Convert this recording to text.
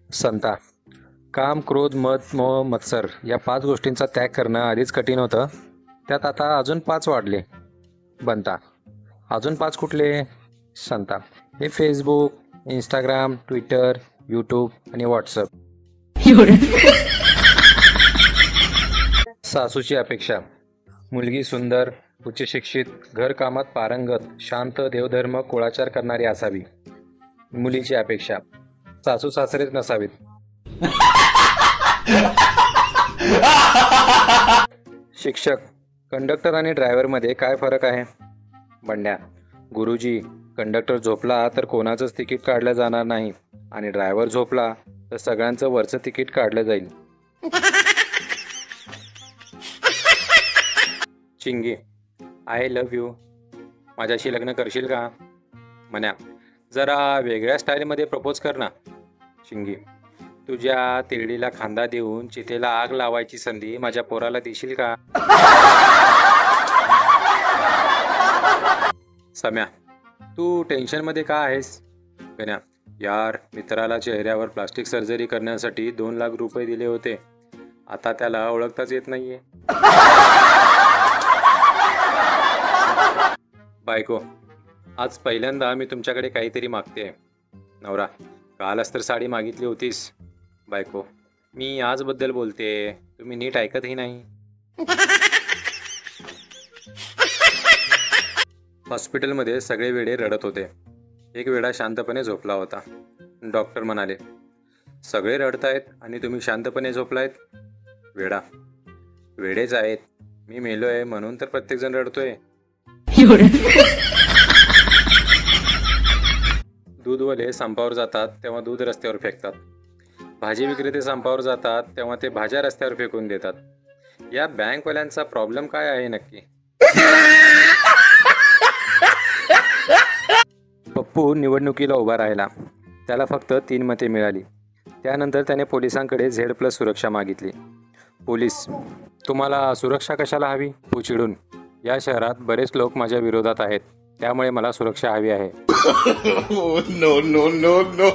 संता. काम, क्रोध, मद, मोह, मत्सर या 5 गोष्टींचा त्याग करणं आधीच कठीण होतं, त्यात आता अजून 5 वाढले. बनता. अजून 5 कुठले? संता. हे फेसबुक, इंस्टाग्राम, ट्विटर, यूट्यूब आणि व्हॉट्सअप. सासूची अपेक्षा. मुलगी सुंदर, उच्चशिक्षित, घरकामात पारंगत, शांत, देवधर्म, कुळाचार करणारी असावी. मुलीची अपेक्षा. सासू सासरेच नसावीत. शिक्षक. कंडक्टर आणि ड्रायव्हरमध्ये काय फरक आहे? बंड्या. गुरुजी, कंडक्टर झोपला तर कोणाचंच तिकीट काढलं जाणार नाही आणि ड्रायव्हर झोपला तर सगळ्यांचं वरचं तिकीट काढलं जाईल. चिंगी. I love you. माझ्याशी लग्न करशील का? म्हण्या. जरा वेगळ्या स्टाईलमध्ये प्रपोज कर ना. चिंगी. तुझ्या तिरडीला खांदा देऊन चितेला आग लावायची संधी माझ्या पोराला देशील का? सम्या. तू टेन्शनमध्ये का आहेस? गण्या. यार, मित्राला चेहऱ्यावर प्लास्टिक सर्जरी करण्यासाठी 2 लाख रुपये दिले होते. आता त्याला ओळखताच येत नाहीये. बायको. आज पहिल्यांदा मी तुमच्याकडे काहीतरी मागते. नवरा. कालच तर साडी मागितली होतीस. बायको. मी आजबद्दल बोलते, तुम्ही नीट ऐकतही नाही. हॉस्पिटलमध्ये सगळे वेडे रडत होते. एक वेडा शांतपणे झोपला होता. डॉक्टर म्हणाले, सगळे रडतायत आणि तुम्ही शांतपणे झोपलायत? वेडा. वेडेच आहेत. मी मेलोय म्हणून तर प्रत्येकजण रडतोय. दूधवाले संपावर जातात तेव्हा दूध रस्त्यावर फेकतात. भाजी विक्रेते संपावर जातात तेव्हा ते भाज्या रस्त्यावर फेकून देतात. या बँकवाल्यांचा प्रॉब्लेम काय आहे नक्की? पप्पू निवडणुकीला उभा राहिला. त्याला फक्त 3 मते मिळाली. त्यानंतर त्याने पोलिसांकडे Z+ सुरक्षा मागितली. पोलीस. तुम्हाला सुरक्षा कशाला हवी? पप्पू चिडून. या शहरात बरेच लोक माझ्या विरोधात आहेत, त्यामुळे मला सुरक्षा हवी आहे. No, no, no, no.